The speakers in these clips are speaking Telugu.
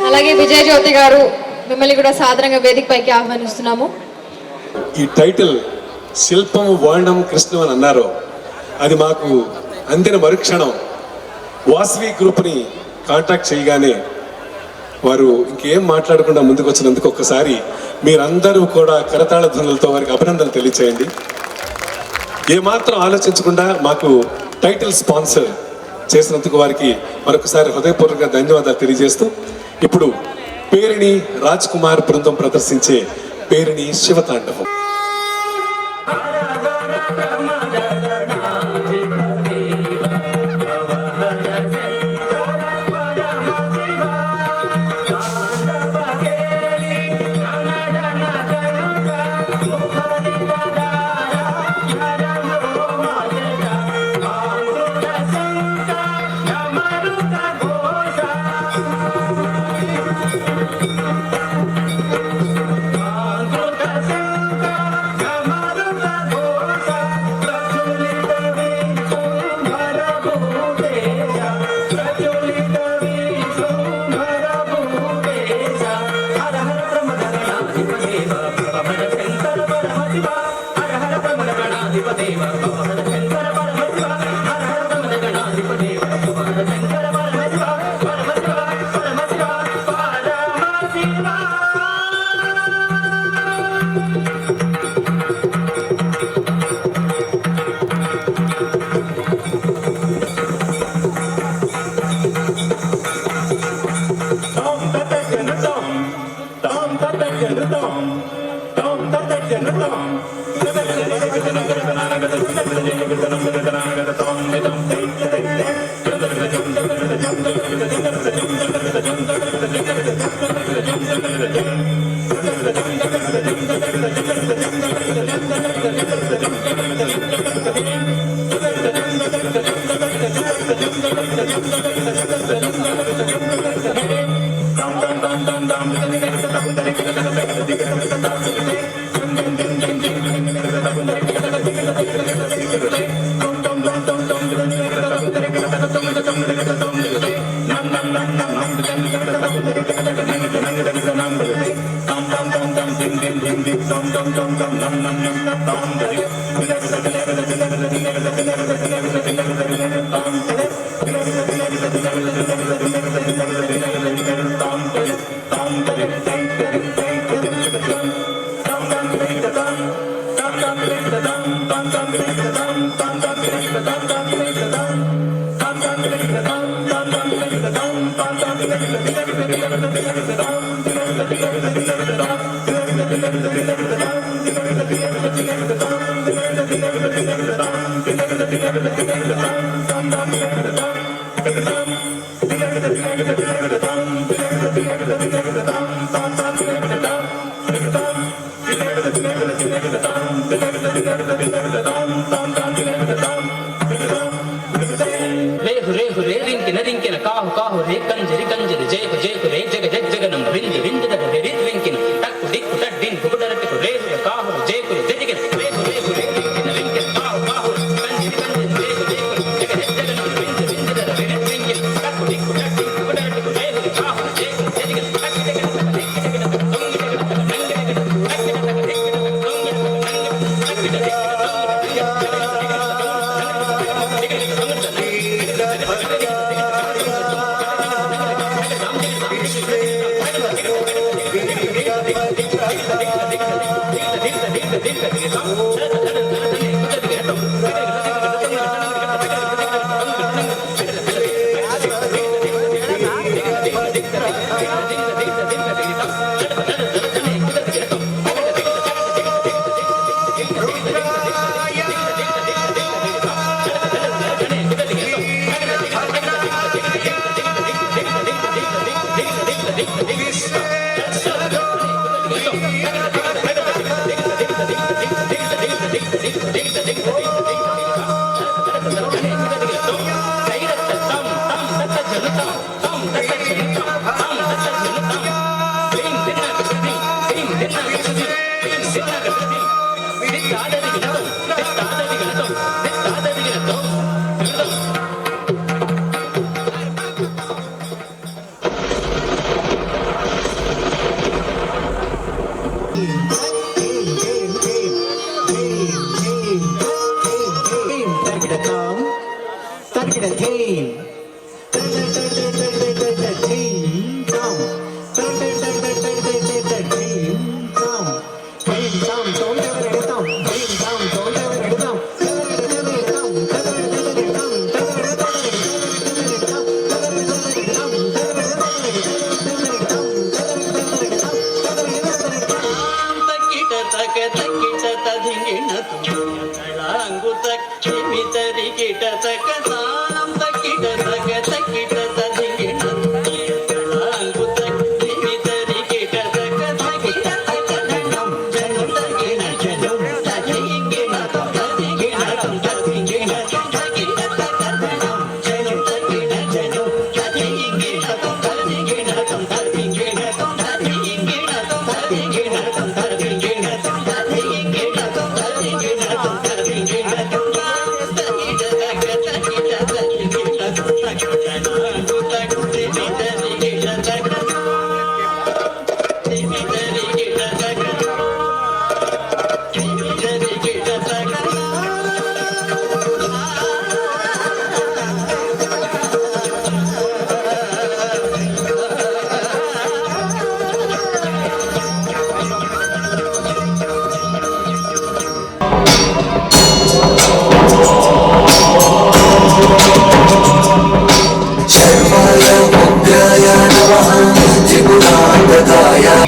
అలాగే విజయజ్యోతి గారు మిమ్మల్ని కూడా సాధారణంగా వేదికపైకి ఆహ్వానిస్తున్నాము. ఈ టైటిల్ శిల్పం వర్ణం కృష్ణం అని అన్నారు. అది మాకు అందిన మరుక్షణం వాసవి గ్రూప్ని కాంటాక్ట్ చేయగానే వారు ఇంకేం మాట్లాడకుండా ముందుకు వచ్చినందుకు ఒక్కసారి మీరందరూ కూడా కరతాళ ధ్వనులతో వారికి అభినందనలు తెలియచేయండి. ఏమాత్రం ఆలోచించకుండా మాకు టైటిల్ స్పాన్సర్ చేసినందుకు వారికి మరొకసారి హృదయపూర్వక ధన్యవాదాలు తెలియజేస్తూ ఇప్పుడు పేరిణి రాజ్ కుమార్ బృందం ప్రదర్శించే పేరిణి శివతాండవం.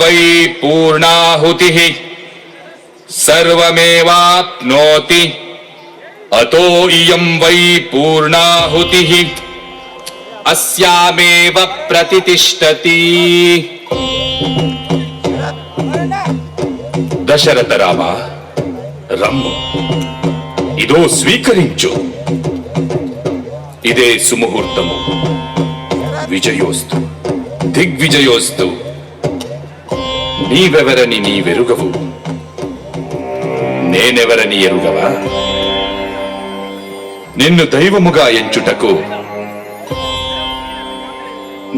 वै पूर्णाहुतिः सर्वमेवाप्नोति अतो इयं वै पूर्णाहुतिः अस्यामेव प्रतितिष्ठति। దశరథ రామ రమ్ము, ఇదో స్వీకరించు. ఇదే సుముహూర్తము. విజయోస్తు, దిగ్విజయోస్తు. నీవెవరని నీవెరుగవు, నేనెవరని ఎరుగవా? నిన్ను దైవముగా ఎంచుటకు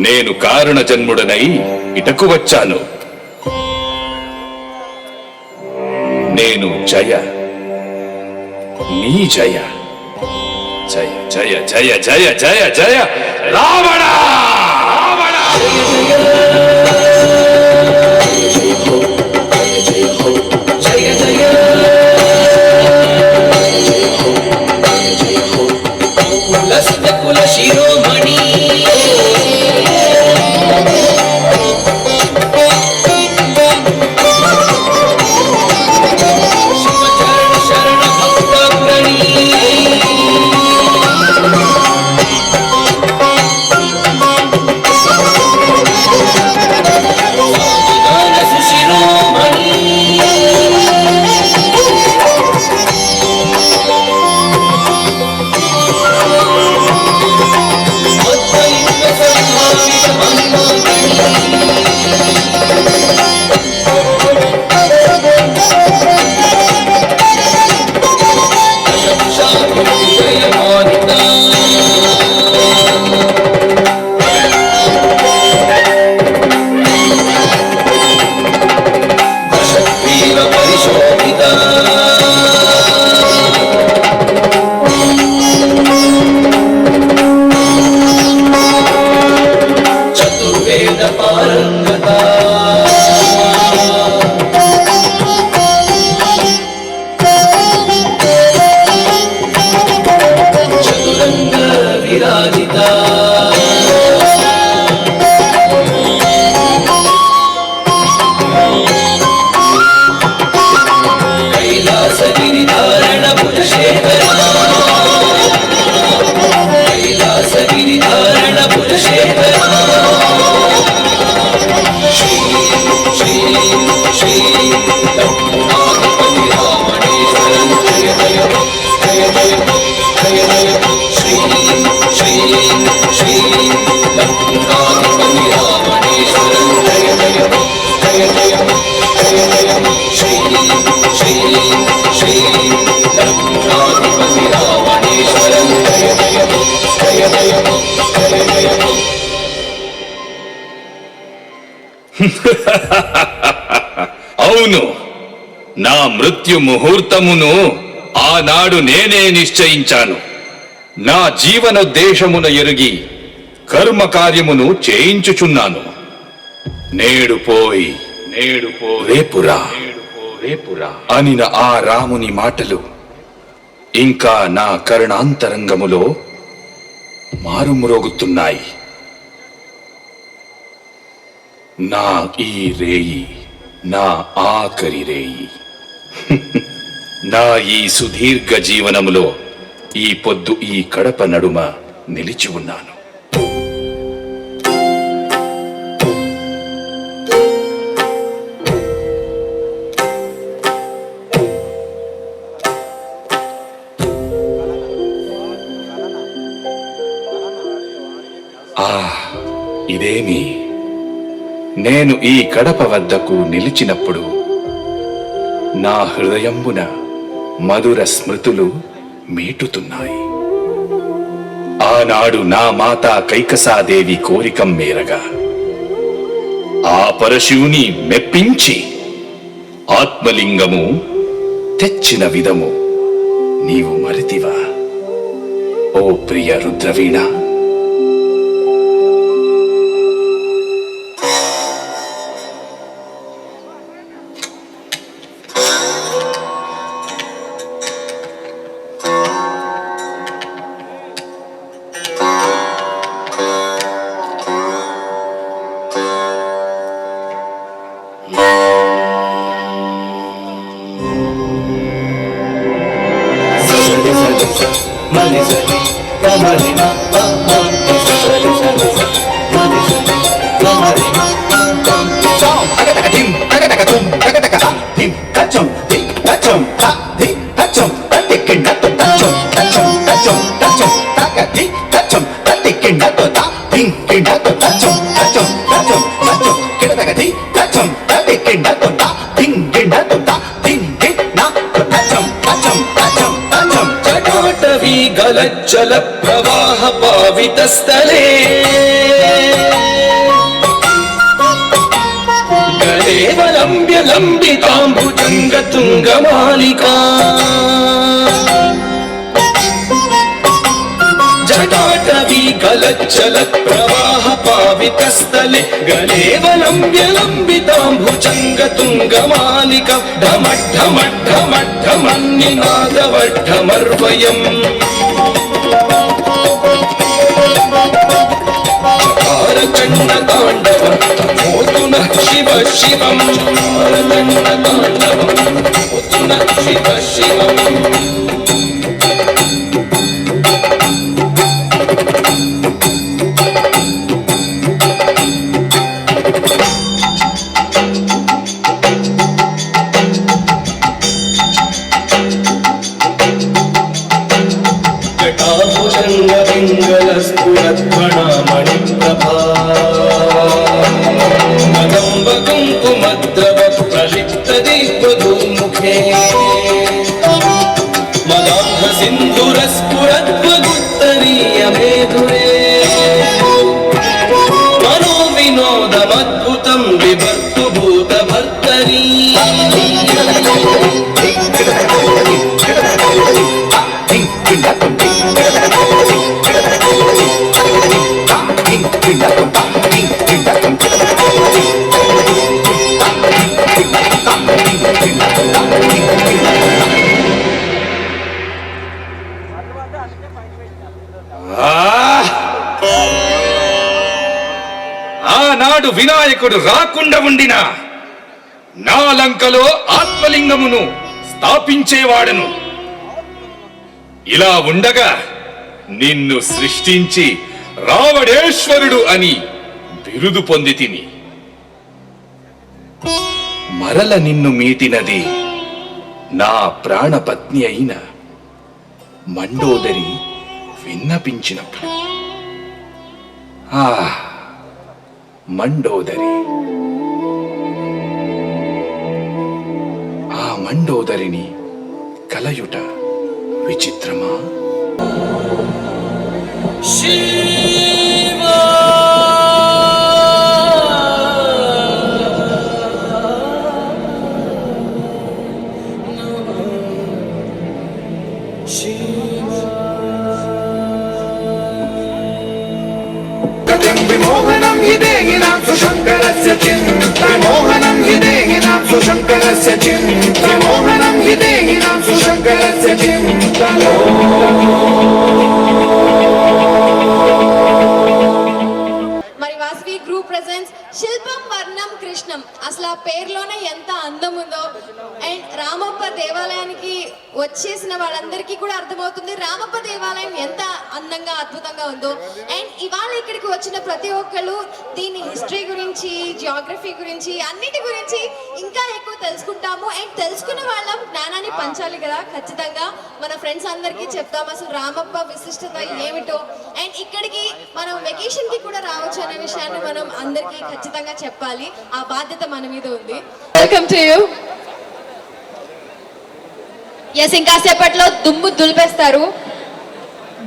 నేను కారణ జన్ముడనై ఇటకు వచ్చాను. నేను జయ, నీ జయ. జయ జయ జయ జయ జయ జయ రావణ రావణ. కుల శిరోమణి అవును, నా మృత్యు ముహూర్తమును ఆనాడు నేనే నిశ్చయించాను. నా జీవనోద్దేశమున ఎరుగి కర్మ కార్యమును చేయించుచున్నాను. నేడు పోయి రేపురా అనిన ఆ రాముని మాటలు ఇంకా నా కరుణాంతరంగములో మారుమ్రోగుతున్నాయి. నా ఈ రేయి నా ఆఖరి రేయి. నా ఈ సుదీర్ఘ జీవనములో ఈ పొద్దు ఈ కడప నడుమ నిలిచి ఉన్నాను. ఇదేమి, నేను ఈ కడప వద్దకు నిలిచినప్పుడు నా హృదయంబున మధుర స్మృతులు మీటుతున్నాయి. ఆనాడు నా మాతా కైకసాదేవి కోరికం మేరగా ఆ పరశివుని మెప్పించి ఆత్మలింగము తెచ్చిన విధము నీవు మరితివా ఓ ప్రియ రుద్రవీణ? గలజ్జల ప్రవాహ పావితస్థలే గలేవలంబ్య లంబితాంబుజంగ తుంగమాలికా జటాటవీ గలజ్జల ప్రవాహ పావితస్థలే గలేవలంబ్య లంబితాంబుజంగ తుంగమాలిక ఢమఢమఢమఢమన్నినాదవఢమర్వయం చకారచండ తాండవం మోతున శివ శివం. చకారచండ తాండవం మోతున శివ శివం. మనోవినోదమద్భుతం విభర్తు భూత భర్తరీ ఆనాడు వినాయకుడు రాకుండా ఉండినా నా లంకలో ఆత్మలింగమును స్థాపించేవాడను. ఇలా ఉండగా నిన్ను సృష్టించి రావణేశ్వరుడు అని బిరుదు పొందితిని. మరల నిన్ను మీటినది నా ప్రాణపత్ని అయిన మండోదరి విన్నపించినప్పుడు. మండోదరి, ఆ మండోదరిని కలయుట విచిత్రమా? శివా శివా सुशङ्करस्य चिन्तमोहनं हि देहिनां सुशङ्करस्य चिन्तमोहनं हि देहिनां सुशङ्करस्य మరి వాసవి గ్రూప్ ప్రెజెంట్స్ శిల్పం వర్ణం కృష్ణం. అసలు ఆ పేరులోనే ఎంత అందం ఉందో. అండ్ రామప్ప దేవాలయానికి వచ్చేసిన వాళ్ళందరికీ కూడా అర్థమవుతుంది రామప్ప దేవాలయం ఎంత అందంగా అద్భుతంగా ఉందో. అండ్ ఇవాళ ఇక్కడికి వచ్చిన ప్రతి ఒక్కళ్ళు దీని హిస్టరీ గురించి, జియోగ్రఫీ గురించి, అన్నిటి గురించి ఇంకా ఎక్కువ తెలుసుకుంటాము. అండ్ తెలుసుకున్న వాళ్ళం జ్ఞానాన్ని పంచాలి కదా, ఖచ్చితంగా మన ఫ్రెండ్స్ అందరికీ చెప్తాం అసలు రామప్ప విశిష్టత ఏమిటో. అండ్ ఇక్కడికి మనం వెకేషన్ కి కూడా రావచ్చు అనే విషయాన్ని మనం అందరికీ ఖచ్చితంగా చెప్పాలి. ఆ బాధ్యత మన మీద ఉంది. Welcome to you. ఎస్, ఇంకా సేపట్లో దుమ్ము దులిపేస్తారు.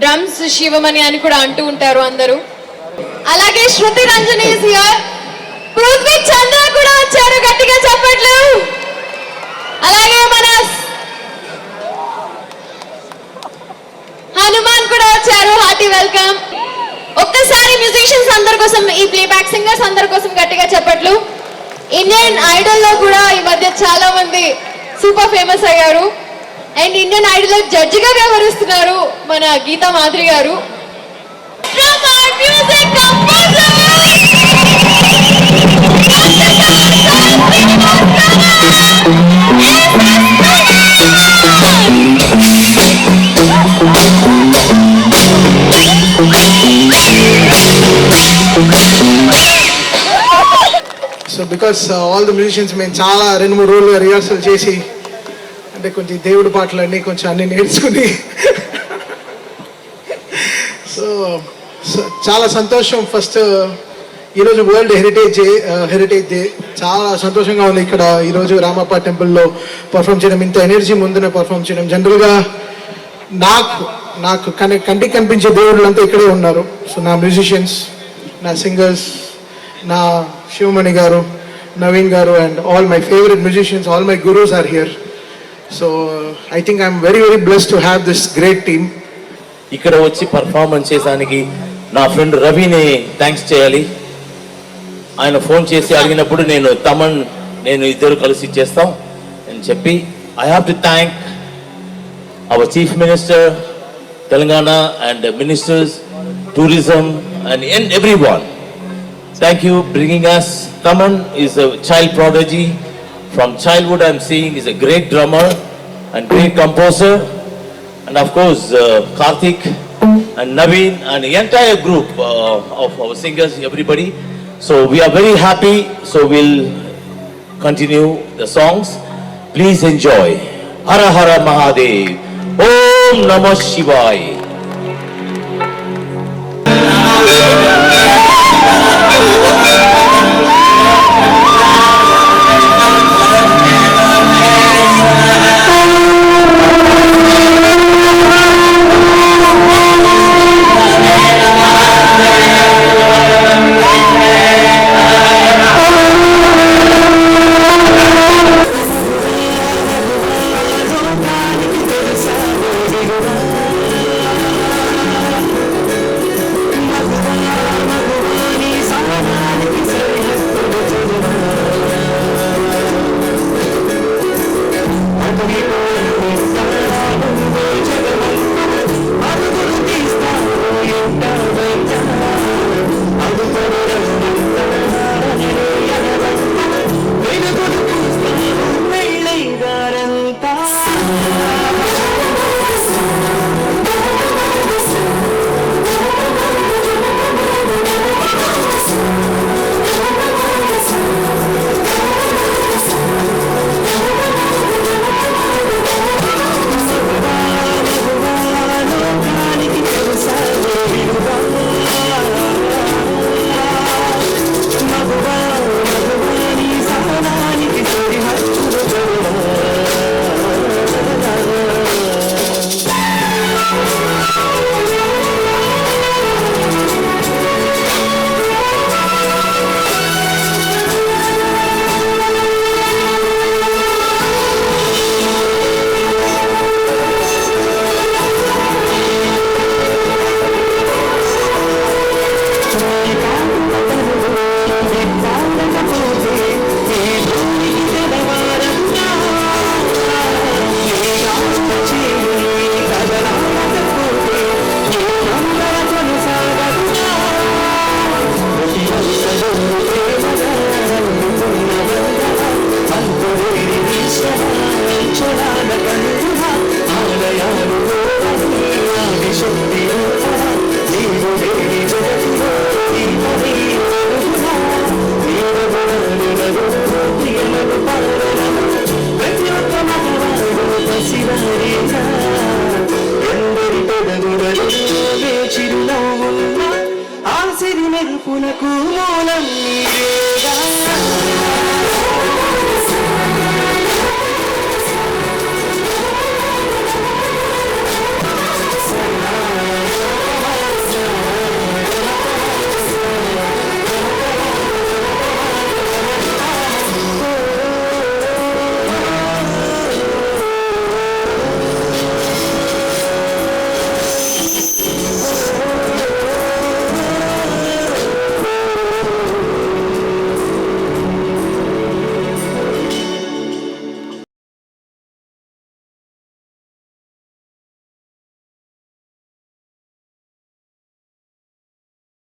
డ్రమ్స్ శివమణి అని కూడా అంటూ ఉంటారు అందరూ. అలాగే శృతి రంజని ఇస్ హియర్. పృథ్వీ చంద్ర కూడా వచ్చారు, గట్టిగా చెప్పట్లు. అలాగే మన హనుమాన్ కూడా వచ్చారు, హార్టీ వెల్కమ్. ఒక్కసారి మ్యూజిషియన్స్ అందరి కోసం, ఈ ప్లేబ్యాక్ సింగర్స్ అందరి కోసం గట్టిగా చెప్పట్లు. ఇండియన్ ఐడల్ లో కూడా ఈ మధ్య చాలా మంది సూపర్ ఫేమస్ అయ్యారు. అండ్ ఇండియన్ ఐడల్ లో జడ్జి గా వ్యవహరిస్తున్నారు మన గీతా మాధురి గారు. So because all the musicians మేము చాలా 2-3 రోజులుగా రిహార్సల్ చేసి అంటే కొంచెం దేవుడి పాటలు అన్నీ కొంచెం అన్నీ నేర్చుకుని సో చాలా సంతోషం. ఫస్ట్ ఈరోజు వరల్డ్ హెరిటేజ్ డే. చాలా సంతోషంగా ఉంది ఇక్కడ ఈరోజు రామప్ప టెంపుల్లో పర్ఫామ్ చేయడం, ఇంత ఎనర్జీ ముందునే పర్ఫామ్ చేయడం. జనరల్గా నాకు కంటికి కనిపించే దేవుళ్ళంతా ఇక్కడే ఉన్నారు. సో నా మ్యూజిషియన్స్, నా సింగర్స్, నా Sivamani garu, Naveen garu, and all my favourite musicians, all my gurus are here. So I think I'm very very blessed to have this great team. ఇక్కడ వచ్చి పర్ఫార్మెన్స్ చేసానికి నా ఫ్రెండ్ రవిని థ్యాంక్స్ చేయాలి. ఆయన ఫోన్ చేసి అడిగినప్పుడు నేను ఇద్దరు కలిసి చేస్తాం అని చెప్పి I have to thank our chief minister Telangana and ministers tourism and everyone. Thank you bringing us. Taman is a child prodigy. From childhood I'm seeing is a great drummer and great composer. And of course Karthik and Naveen and the entire group of our singers, everybody. So we are very happy. So we'll continue the songs. Please enjoy. Hara Hara Mahadev. Om Namah Shivaya.